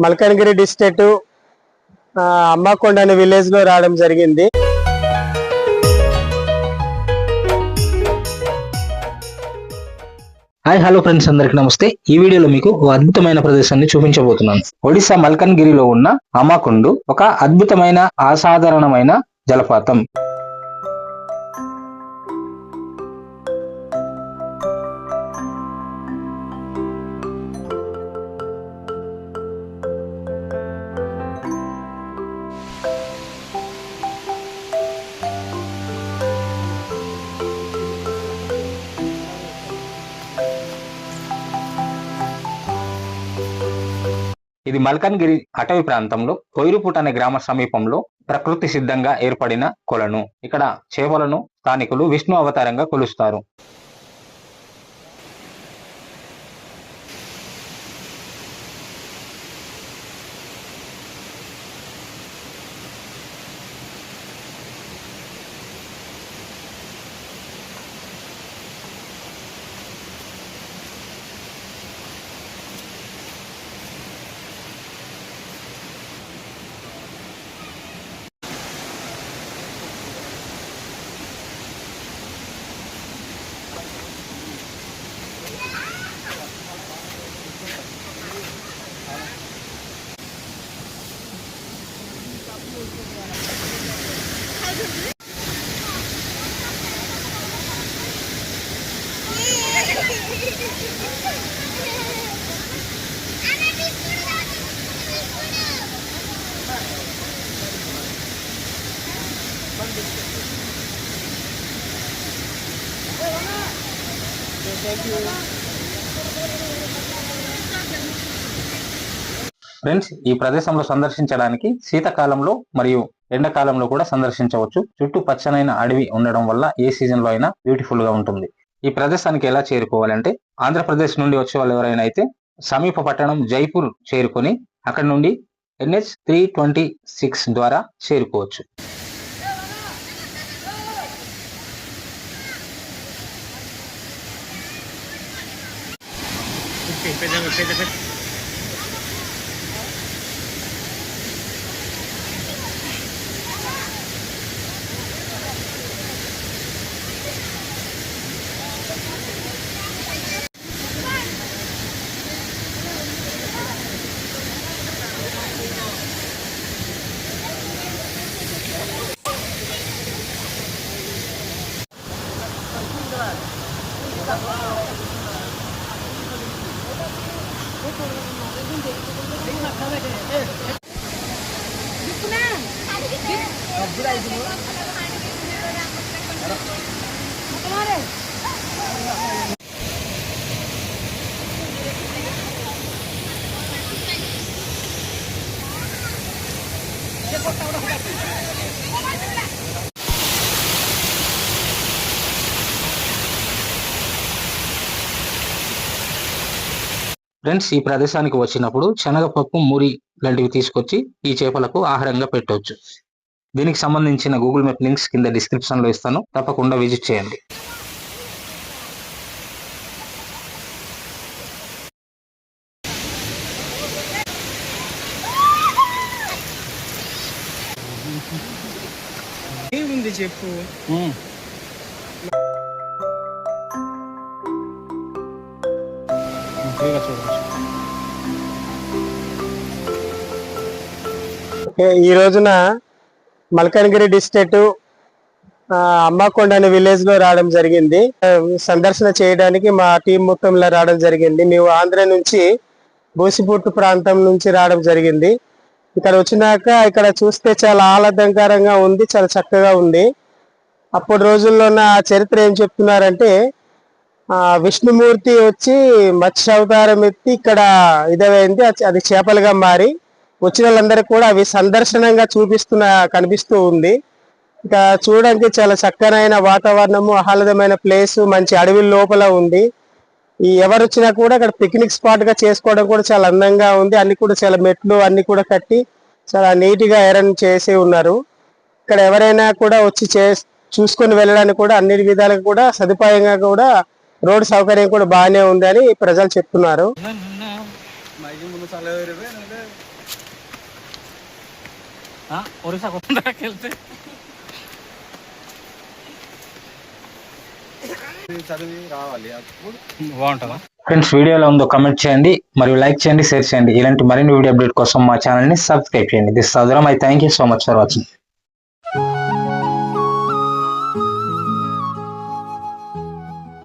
Malkangiri district అమ్మకొండ అనే village లో రావడం జరిగింది. హాయ్ హలో ఫ్రెండ్స్, అందరికి నమస్తే. ఈ వీడియోలో మీకు ఒక అద్భుతమైన ప్రదేశాన్ని చూపించబోతున్నాను. ఒడిశా మల్కన్గిరిలో ఉన్న అమ్మకొండ ఒక అద్భుతమైన అసాధారణమైన జలపాతం. ఇది మల్కన్గిరి అటవీ ప్రాంతంలో కొయిరుపుట్ అనే గ్రామ సమీపంలో ప్రకృతి సిద్ధంగా ఏర్పడిన కొలను. ఇక్కడ చేపలను స్థానికులు విష్ణు అవతారంగా కొలుస్తారు. ఫ్రెండ్స్, ఈ ప్రదేశంలో సందర్శించడానికి శీతాకాలంలో మరియు ఎండాకాలంలో కూడా సందర్శించవచ్చు. చుట్టూ పచ్చనైన అడవి ఉండడం వల్ల ఏ సీజన్ లో అయినా బ్యూటిఫుల్ గా ఉంటుంది. ఈ ప్రదేశానికి ఎలా చేరుకోవాలంటే, ఆంధ్రప్రదేశ్ నుండి వచ్చే వాళ్ళు ఎవరైనా అయితే సమీప పట్టణం జైపూర్ చేరుకొని అక్కడ నుండి NH 326 ద్వారా చేరుకోవచ్చు. ఫ్రెండ్స్, ఈ ప్రదేశానికి వచ్చినప్పుడు శనగపప్పు, మురి లాంటివి తీసుకొచ్చి ఈ చేపలకు ఆహారంగా పెట్టవచ్చు. దీనికి సంబంధించిన గూగుల్ మ్యాప్ లింక్స్ కింద డిస్క్రిప్షన్ లో ఇస్తాను, తప్పకుండా విజిట్ చేయండి. ఏముంది చెప్పు. ఈ రోజున మల్కన్గిరి డిస్ట్రిక్ట్ అమ్మకొండ అనే విలేజ్ లో రావడం జరిగింది. సందర్శన చేయడానికి మా టీం మొత్తంలో రావడం జరిగింది. మేము ఆంధ్ర నుంచి బోసిపుట్టు ప్రాంతం నుంచి రావడం జరిగింది. ఇక్కడ వచ్చినాక ఇక్కడ చూస్తే చాలా ఆహ్లాదకరంగా ఉంది, చాలా చక్కగా ఉంది. అప్పటి రోజుల్లో ఉన్న చరిత్ర ఏం చెప్తున్నారంటే, విష్ణుమూర్తి వచ్చి మత్స్య అవతారం ఎత్తి ఇక్కడ ఇదైంది, అది చేపలుగా మారి వచ్చిన వాళ్ళందరికీ కూడా అవి సందర్శనంగా కనిపిస్తూ ఉంది. ఇక చూడడానికి చాలా చక్కనైన వాతావరణము, ఆహ్లాదమైన ప్లేస్, మంచి అడవి లోపల ఉంది. ఈ ఎవరు వచ్చినా కూడా ఇక్కడ పిక్నిక్ స్పాట్ గా చేసుకోవడం కూడా చాలా అందంగా ఉంది. అన్ని కూడా చాలా మెట్లు అన్ని కూడా కట్టి చాలా నీట్ గా అరేంజ్ చేసి ఉన్నారు. ఇక్కడ ఎవరైనా కూడా వచ్చి చూసుకొని వెళ్ళడానికి కూడా అన్ని విధాలుగా కూడా సదుపాయంగా కూడా రోడ్ సౌకర్యం కూడా బాగానే ఉంది అని ప్రజలు చెప్తున్నారు. ఒరిస్సా కొత్తకి వెళ్తే చదివి రావాలి, అప్పుడు బాగుంటుందా? ఫ్రెండ్స్, వీడియో ఎలా ఉందో కమెంట్ చేయండి, మరియు లైక్ చేయండి, షేర్ చేయండి. ఇలాంటి మరిన్ని వీడియో అప్డేట్ కోసం మా ఛానల్ ని సబ్స్క్రైబ్ చేయండి. దిస్ సదురం. I thank you so much for watching.